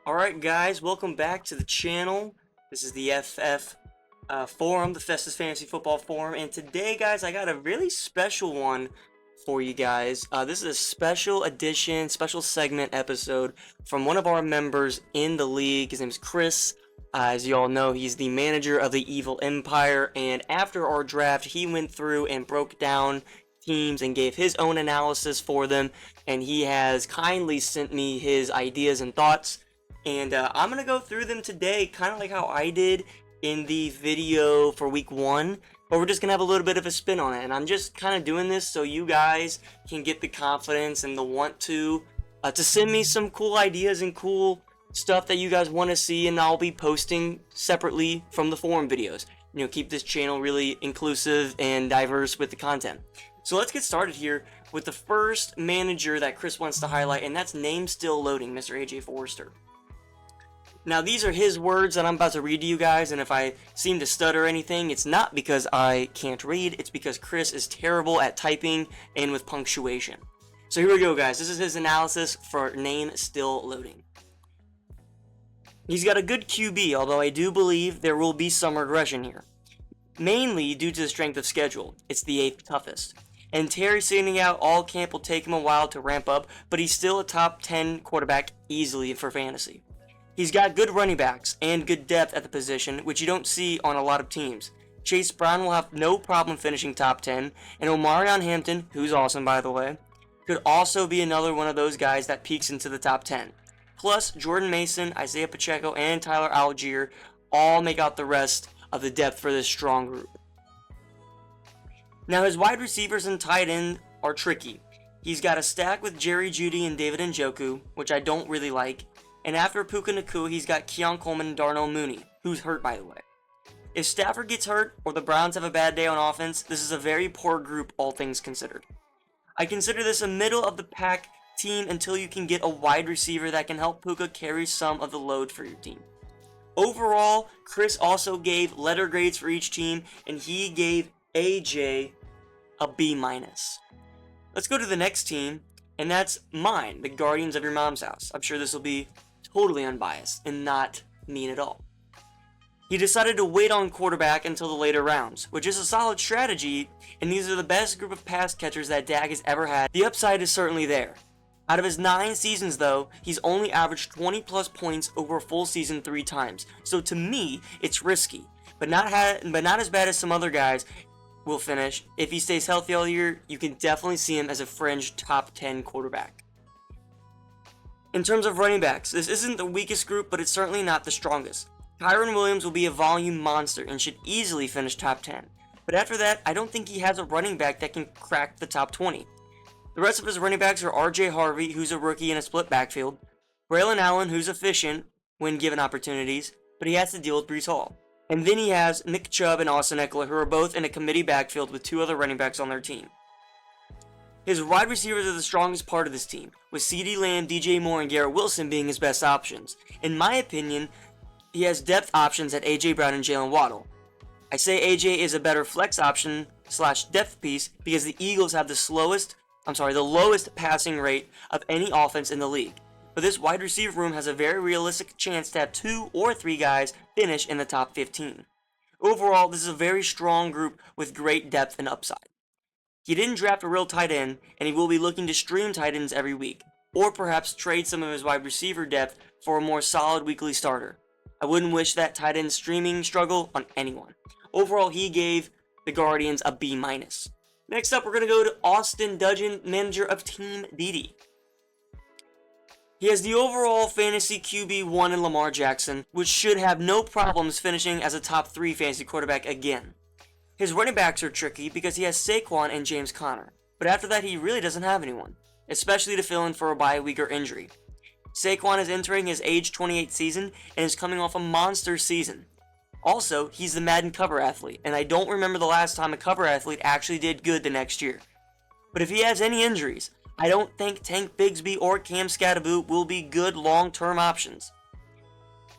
Alright guys, welcome back to the channel. This is the FF Forum, the Festus Fantasy Football Forum, and today guys I got a really special one for you guys. This is a special edition, special segment episode from one of our members in the league. His name is Chris. As you all know, he's the manager of the Evil Empire, and after our draft he went through and broke down teams and gave his own analysis for them, and he has kindly sent me his ideas and thoughts. And I'm going to go through them today, kind of like how I did in the video for week 1. But we're just going to have a little bit of a spin on it. And I'm just kind of doing this so you guys can get the confidence and the want to send me some cool ideas and cool stuff that you guys want to see. And I'll be posting separately from the forum videos. You know, keep this channel really inclusive and diverse with the content. So let's get started here with the first manager that Chris wants to highlight. And that's name still loading, Mr. AJ Forrester. Now these are his words that I'm about to read to you guys, and if I seem to stutter or anything, it's not because I can't read, it's because Chris is terrible at typing and with punctuation. So here we go guys, this is his analysis for name still loading. He's got a good QB, although I do believe there will be some regression here. Mainly due to the strength of schedule, it's the 8th toughest. And Terry sitting out all camp will take him a while to ramp up, but he's still a top 10 quarterback easily for fantasy. He's got good running backs and good depth at the position, which you don't see on a lot of teams. Chase Brown will have no problem finishing top 10, and Omarion Hampton, who's awesome by the way, could also be another one of those guys that peaks into the top 10. Plus, Jordan Mason, Isaiah Pacheco, and Tyler Algier all make out the rest of the depth for this strong group. Now his wide receivers and tight end are tricky. He's got a stack with Jerry Jeudy and David Njoku, which I don't really like. And after Puka Nacua, he's got Keon Coleman and Darnell Mooney, who's hurt by the way. If Stafford gets hurt, or the Browns have a bad day on offense, this is a very poor group, all things considered. I consider this a middle-of-the-pack team until you can get a wide receiver that can help Puka carry some of the load for your team. Overall, Chris also gave letter grades for each team, and he gave AJ a B-. Let's go to the next team, and that's mine, the Guardians of Your Mom's House. I'm sure this will be totally unbiased and not mean at all. He decided to wait on quarterback until the later rounds, which is a solid strategy, and these are the best group of pass catchers that Dak has ever had. The upside is certainly there. Out of his 9 seasons though, he's only averaged 20 plus points over a full season 3 times. So to me, it's risky, but not as bad as some other guys will finish. If he stays healthy all year, you can definitely see him as a fringe top 10 quarterback. In terms of running backs, this isn't the weakest group, but it's certainly not the strongest. Kyron Williams will be a volume monster and should easily finish top 10. But after that, I don't think he has a running back that can crack the top 20. The rest of his running backs are RJ Harvey, who's a rookie in a split backfield, Braylon Allen, who's efficient when given opportunities, but he has to deal with Breece Hall. And then he has Nick Chubb and Austin Eckler, who are both in a committee backfield with 2 other running backs on their team. His wide receivers are the strongest part of this team, with CeeDee Lamb, DJ Moore, and Garrett Wilson being his best options. In my opinion, he has depth options at AJ Brown and Jalen Waddle. I say AJ is a better flex option / depth piece because the Eagles have the lowest passing rate of any offense in the league. But this wide receiver room has a very realistic chance to have 2 or 3 guys finish in the top 15. Overall, this is a very strong group with great depth and upside. He didn't draft a real tight end, and he will be looking to stream tight ends every week, or perhaps trade some of his wide receiver depth for a more solid weekly starter. I wouldn't wish that tight end streaming struggle on anyone. Overall, he gave the Guardians a B-. Next up, we're going to go to Austin Dudgeon, manager of Team DD. He has the overall fantasy QB1 in Lamar Jackson, which should have no problems finishing as a top 3 fantasy quarterback again. His running backs are tricky because he has Saquon and James Conner, but after that he really doesn't have anyone, especially to fill in for a bye week or injury. Saquon is entering his age 28 season and is coming off a monster season. Also, he's the Madden cover athlete, and I don't remember the last time a cover athlete actually did good the next year. But if he has any injuries, I don't think Tank Bigsby or Cam Skattebo will be good long-term options.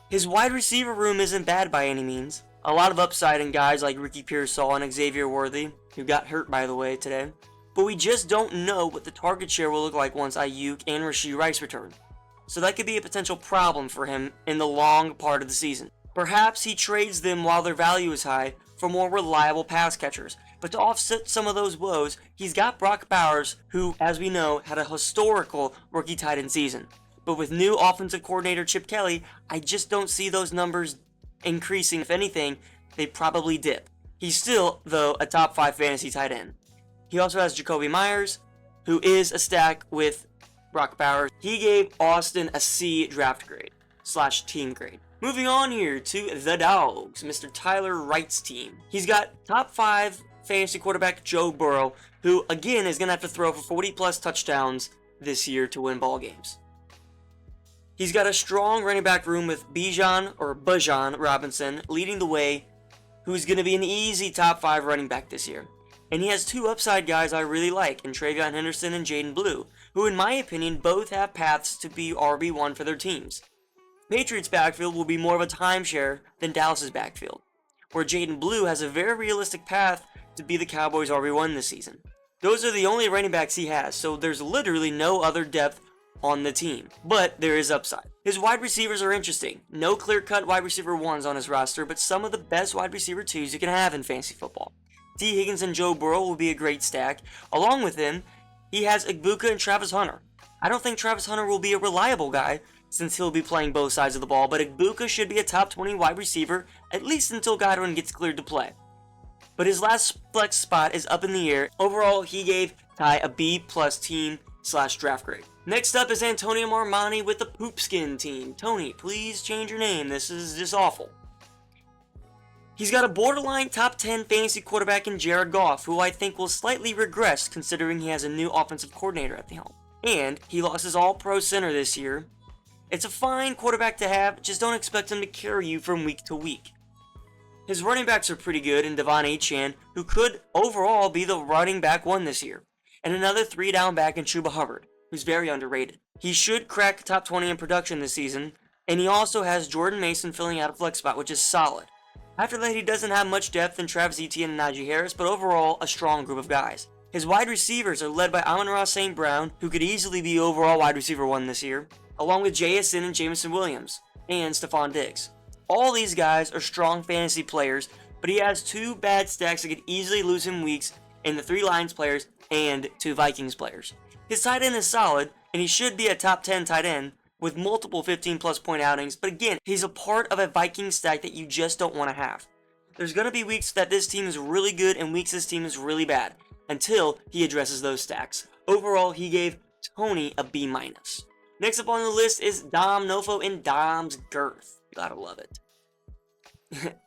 His wide receiver room isn't bad by any means. A lot of upside in guys like Ricky Pearsall and Xavier Worthy, who got hurt by the way today. But we just don't know what the target share will look like once Ayuk and Rashee Rice return. so that could be a potential problem for him in the long part of the season. Perhaps he trades them while their value is high for more reliable pass catchers, but to offset some of those woes, he's got Brock Bowers, who, as we know, had a historical rookie tight end season. But with new offensive coordinator Chip Kelly, I just don't see those numbers increasing. If anything, they probably dip. He's still, though, a top 5 fantasy tight end. He also has Jacoby Myers, who is a stack with Brock Bowers. He gave Austin a C draft grade / team grade. Moving on here to the Dogs, Mr. Tyler Wright's team. He's got top 5 fantasy quarterback Joe Burrow, who again is going to have to throw for 40 plus touchdowns this year to win ball games. He's got a strong running back room with Bijan Robinson leading the way, who's going to be an easy top 5 running back this year. And he has 2 upside guys I really like in Travion Henderson and Jaden Blue, who in my opinion both have paths to be RB1 for their teams. Patriots' backfield will be more of a timeshare than Dallas's backfield, where Jaden Blue has a very realistic path to be the Cowboys' RB1 this season. Those are the only running backs he has, so there's literally no other depth on the team, but there is upside. His wide receivers are interesting. No clear-cut wide receiver 1s on his roster, but some of the best wide receiver 2s you can have in fantasy football. T. Higgins and Joe Burrow will be a great stack. Along with him, he has Igbuka and Travis Hunter. I don't think Travis Hunter will be a reliable guy, since he'll be playing both sides of the ball, but Igbuka should be a top 20 wide receiver, at least until Godwin gets cleared to play. But his last flex spot is up in the air. Overall, he gave Ty a B+ team / draft grade. Next up is Antonio Marmani with the Poopskin team. Tony, please change your name. This is just awful. He's got a borderline top 10 fantasy quarterback in Jared Goff, who I think will slightly regress considering he has a new offensive coordinator at the helm. And he lost his all-pro center this year. It's a fine quarterback to have, just don't expect him to carry you from week to week. His running backs are pretty good in Devon Achane, who could overall be the running back 1 this year, and another 3-down back in Chuba Hubbard, who's very underrated. He should crack top 20 in production this season, and he also has Jordan Mason filling out a flex spot, which is solid. After that, he doesn't have much depth in Travis Etienne and Najee Harris, but overall, a strong group of guys. His wide receivers are led by Amon-Ra St. Brown, who could easily be overall wide receiver 1 this year, along with JSN and Jameson Williams, and Stephon Diggs. All these guys are strong fantasy players, but he has 2 bad stacks that could easily lose him weeks in the 3 Lions players and 2 Vikings players. His tight end is solid, and he should be a top 10 tight end with multiple 15+ point outings, but again, he's a part of a Viking stack that you just don't want to have. There's going to be weeks that this team is really good and weeks this team is really bad, until he addresses those stacks. Overall, he gave Tony a B-. Next up on the list is Dom Nofo and Dom's Girth. You gotta love it.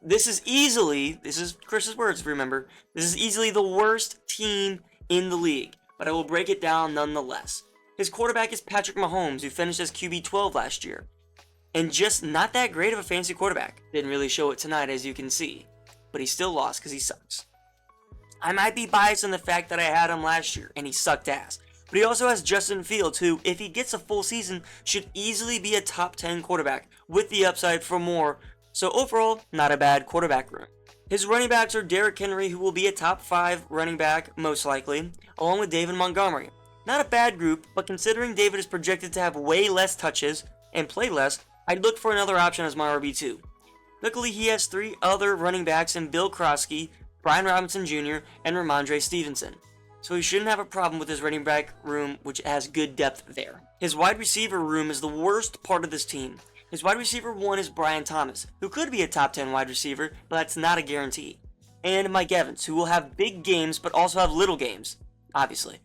This is Chris's words, remember. This is easily the worst team in the league, but I will break it down nonetheless. His quarterback is Patrick Mahomes, who finished as QB12 last year, and just not that great of a fantasy quarterback. Didn't really show it tonight, as you can see, but he still lost because he sucks. I might be biased on the fact that I had him last year, and he sucked ass. But he also has Justin Fields, who, if he gets a full season, should easily be a top 10 quarterback, with the upside for more, so overall, not a bad quarterback room. His running backs are Derrick Henry, who will be a top 5 running back, most likely, along with David Montgomery. Not a bad group, but considering David is projected to have way less touches and play less, I'd look for another option as my RB2. Luckily, he has 3 other running backs in Bill Krosky, Brian Robinson Jr., and Ramondre Stevenson, so he shouldn't have a problem with his running back room, which has good depth there. His wide receiver room is the worst part of this team. His wide receiver 1 is Brian Thomas, who could be a top 10 wide receiver, but that's not a guarantee. And Mike Evans, who will have big games, but also have little games, obviously.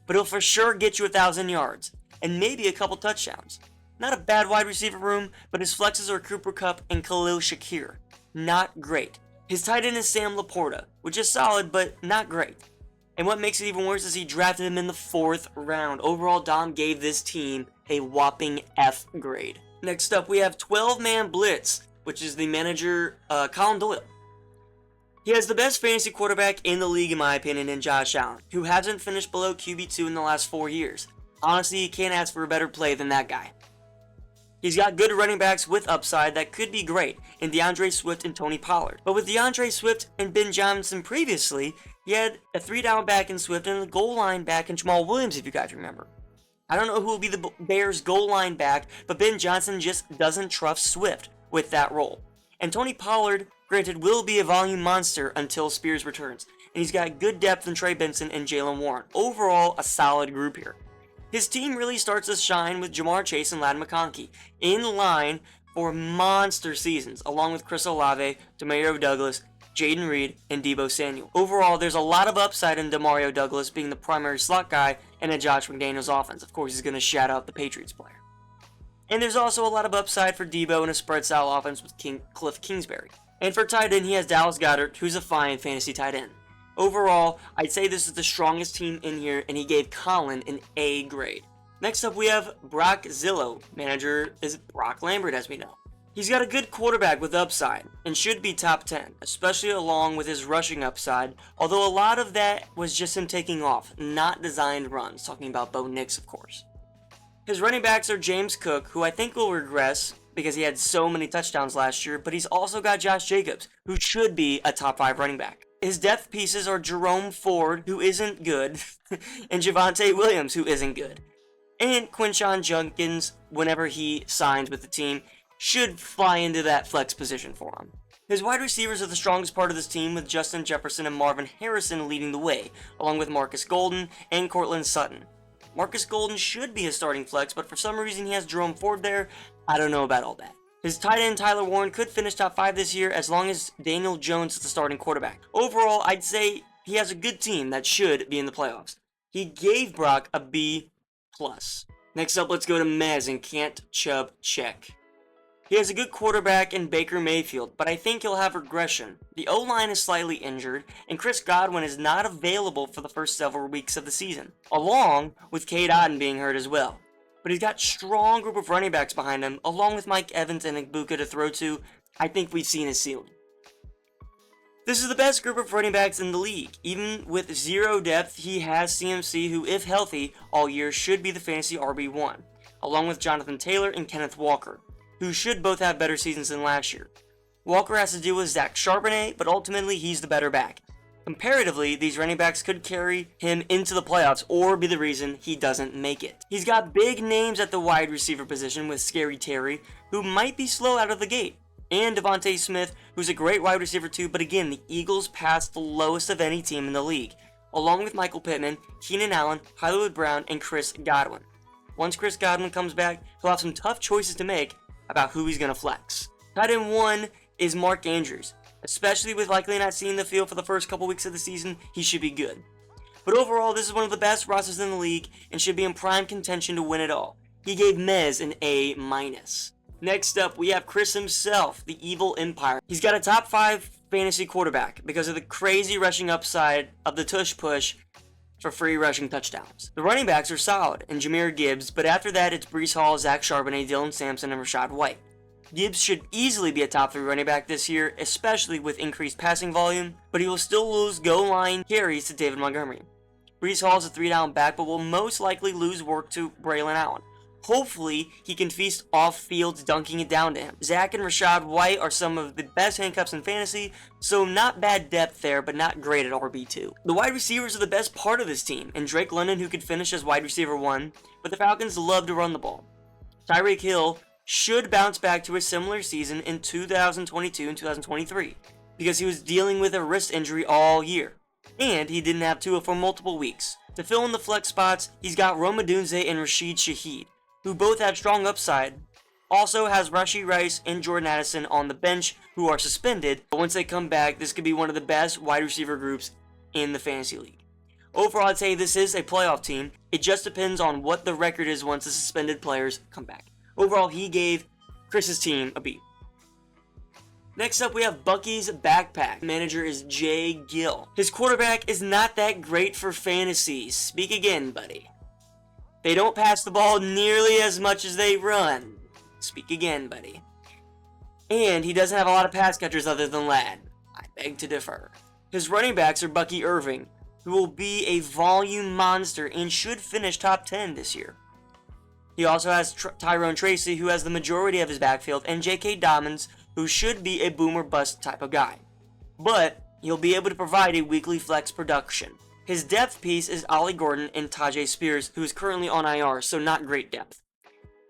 But he'll for sure get you 1,000 yards, and maybe a couple touchdowns. Not a bad wide receiver room, but his flexes are Cooper Kupp and Khalil Shakir. Not great. His tight end is Sam Laporta, which is solid, but not great. And what makes it even worse is he drafted him in the 4th round. Overall, Dom gave this team a whopping F grade. Next up, we have 12-man blitz, which is the manager, Colin Doyle. He has the best fantasy quarterback in the league, in my opinion, in Josh Allen, who hasn't finished below QB2 in the last 4 years. Honestly, you can't ask for a better play than that guy. He's got good running backs with upside that could be great in DeAndre Swift and Tony Pollard. But with DeAndre Swift and Ben Johnson previously, he had a 3-down back in Swift and a goal line back in Jamal Williams, if you guys remember. I don't know who will be the Bears' goal line back, but Ben Johnson just doesn't trust Swift with that role. And Tony Pollard, granted, will be a volume monster until Spears returns, and he's got good depth in Trey Benson and Jalen Warren. Overall, a solid group here. His team really starts to shine with Jamar Chase and Ladd McConkey in line for monster seasons, along with Chris Olave, Demario Douglas, Jaden Reed, and Deebo Samuel. Overall, there's a lot of upside in Demario Douglas being the primary slot guy in a Josh McDaniels offense. Of course, he's going to shout out the Patriots player. And there's also a lot of upside for Deebo in a spread-style offense with Cliff Kingsbury. And for tight end, he has Dallas Goedert, who's a fine fantasy tight end. Overall, I'd say this is the strongest team in here, and he gave Colin an A grade. Next up, we have Brock Zillow. Manager is Brock Lambert, as we know. He's got a good quarterback with upside, and should be top 10, especially along with his rushing upside, although a lot of that was just him taking off, not designed runs, talking about Bo Nix, of course. His running backs are James Cook, who I think will regress because he had so many touchdowns last year, but he's also got Josh Jacobs, who should be a top 5 running back. His depth pieces are Jerome Ford, who isn't good, and Javonte Williams, who isn't good. And Quinshon Judkins, whenever he signs with the team, should fly into that flex position for him. His wide receivers are the strongest part of this team, with Justin Jefferson and Marvin Harrison leading the way, along with Marcus Golden and Cortland Sutton. Marcus Golden should be a starting flex, but for some reason he has Jerome Ford there. I don't know about all that. His tight end Tyler Warren could finish top 5 this year as long as Daniel Jones is the starting quarterback. Overall, I'd say he has a good team that should be in the playoffs. He gave Brock a B+. Next up, let's go to Mez and Can't Chubb check. He has a good quarterback in Baker Mayfield, but I think he'll have regression. The O-line is slightly injured, and Chris Godwin is not available for the first several weeks of the season, along with Cade Otton being hurt as well. But he's got a strong group of running backs behind him, along with Mike Evans and Igbuka to throw to. I think we've seen his ceiling. This is the best group of running backs in the league. Even with zero depth, he has CMC, who, if healthy all year, should be the fantasy RB1, along with Jonathan Taylor and Kenneth Walker, who should both have better seasons than last year. Walker has to deal with Zach Charbonnet, but ultimately he's the better back. Comparatively, these running backs could carry him into the playoffs or be the reason he doesn't make it. He's got big names at the wide receiver position with Scary Terry, who might be slow out of the gate, and Devontae Smith, who's a great wide receiver too, but again, the Eagles passed the lowest of any team in the league, along with Michael Pittman, Keenan Allen, Hollywood Brown, and Chris Godwin. Once Chris Godwin comes back, he'll have some tough choices to make about who he's going to flex. Tight end 1 is Mark Andrews. Especially with likely not seeing the field for the first couple weeks of the season, he should be good. But overall, this is one of the best rosters in the league and should be in prime contention to win it all. He gave Mez an A-. Next up, we have Chris himself, the Evil Empire. He's got a top 5 fantasy quarterback because of the crazy rushing upside of the tush push for free rushing touchdowns. The running backs are solid, and Jahmyr Gibbs, but after that it's Breece Hall, Zach Charbonnet, Dylan Sampson, and Rachaad White. Gibbs should easily be a top 3 running back this year, especially with increased passing volume, but he will still lose goal line carries to David Montgomery. Breece Hall is a 3-down back, but will most likely lose work to Braylon Allen. Hopefully, he can feast off fields dunking it down to him. Zach and Rachaad White are some of the best handcuffs in fantasy, so not bad depth there, but not great at RB2. The wide receivers are the best part of this team, and Drake London, who could finish as wide receiver 1, but the Falcons love to run the ball. Tyreek Hill should bounce back to a similar season in 2022 and 2023, because he was dealing with a wrist injury all year, and he didn't have Tua for multiple weeks. To fill in the flex spots, he's got Rome Odunze and Rashid Shaheed, who both have strong upside. Also has Rashee Rice and Jordan Addison on the bench, who are suspended, but once they come back, this could be one of the best wide receiver groups in the fantasy league. Overall, I'd say this is a playoff team. It just depends on what the record is once the suspended players come back. Overall, he gave Chris's team a B. Next up, we have Bucky's Backpack. Manager is Jay Gill. His quarterback is not that great for fantasy. Speak again, buddy. They don't pass the ball nearly as much as they run. Speak again, buddy. And he doesn't have a lot of pass catchers other than Ladd. I beg to differ. His running backs are Bucky Irving, who will be a volume monster and should finish top 10 this year. He also has Tyrone Tracy, who has the majority of his backfield, and J.K. Dobbins, who should be a boomer bust type of guy. But he'll be able to provide a weekly flex production. His depth piece is Ollie Gordon and Tajay Spears, who is currently on IR, so not great depth.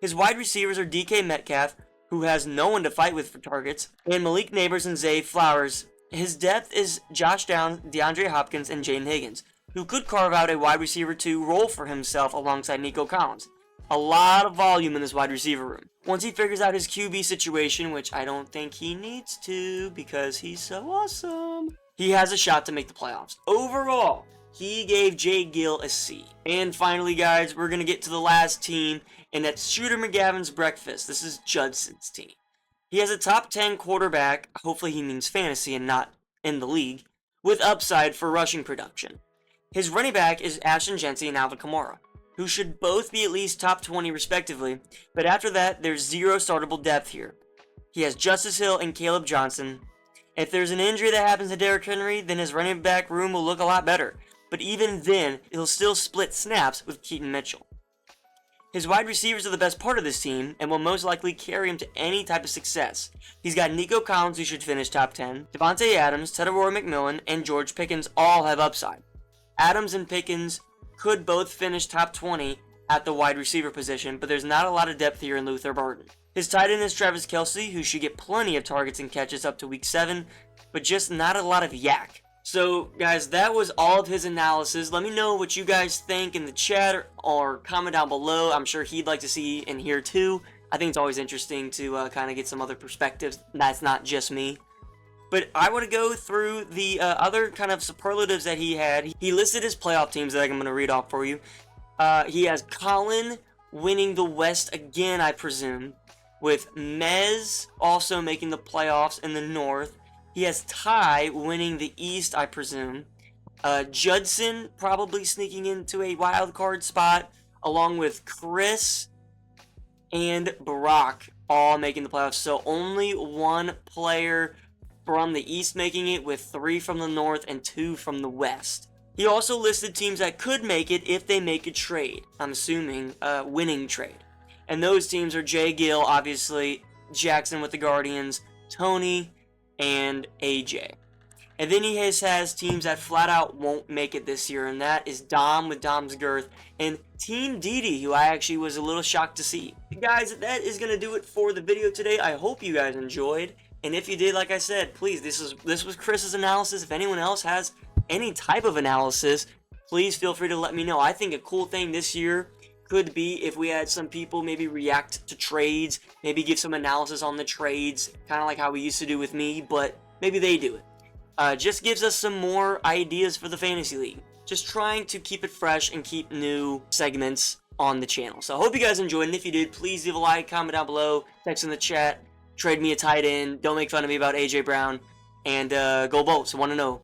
His wide receivers are DK Metcalf, who has no one to fight with for targets, and Malik Neighbors and Zay Flowers. His depth is Josh Downs, DeAndre Hopkins, and Jaden Higgins, who could carve out a wide receiver 2 role for himself alongside Nico Collins. A lot of volume in this wide receiver room. Once he figures out his QB situation, which I don't think he needs to because he's so awesome, he has a shot to make the playoffs. Overall, he gave Jay Gill a C. And finally, guys, we're going to get to the last team, and that's Shooter McGavin's breakfast. This is Judson's team. He has a top 10 quarterback, hopefully he means fantasy and not in the league, with upside for rushing production. His running back is Ashton Jeanty and Alvin Kamara, who should both be at least top 20 respectively, but after that, there's zero startable depth here. He has Justice Hill and Caleb Johnson. If there's an injury that happens to Derrick Henry, then his running back room will look a lot better, but even then, he'll still split snaps with Keaton Mitchell. His wide receivers are the best part of this team and will most likely carry him to any type of success. He's got Nico Collins, who should finish top 10, Devontae Adams, Tedoroy McMillan, and George Pickens all have upside. Adams and Pickens could both finish top 20 at the wide receiver position, but there's not a lot of depth here in Luther Burden. His tight end is Travis Kelce, who should get plenty of targets and catches up to week 7, but just not a lot of yak. So, guys, that was all of his analysis. Let me know what you guys think in the chat or comment down below. I'm sure he'd like to see and hear too. I think it's always interesting to kind of get some other perspectives. That's not just me. But I want to go through the other kind of superlatives that he had. He listed his playoff teams that I'm going to read off for you. He has Colin winning the West again, I presume, with Mez also making the playoffs in the North. He has Ty winning the East, I presume. Judson probably sneaking into a wild card spot, along with Chris and Barack all making the playoffs. So only one player from the East making it, with 3 from the North and 2 from the West. He also listed teams that could make it if they make a trade. I'm assuming a winning trade. And those teams are Jay Gill, obviously, Jackson with the Guardians, Tony, and AJ. And then he has teams that flat out won't make it this year, and that is Dom with Dom's Girth and Team Didi, who I actually was a little shocked to see. Guys, that is going to do it for the video today. I hope you guys enjoyed, and if you did, like I said, please, this was Chris's analysis. If anyone else has any type of analysis, please feel free to let me know. I think a cool thing this year could be if we had some people maybe react to trades, maybe give some analysis on the trades, kind of like how we used to do with me, but maybe they do it. Just gives us some more ideas for the Fantasy League. Just trying to keep it fresh and keep new segments on the channel. So I hope you guys enjoyed, and if you did, please leave a like, comment down below, text in the chat, trade me a tight end, don't make fun of me about AJ Brown, and go Bolts, 1-0.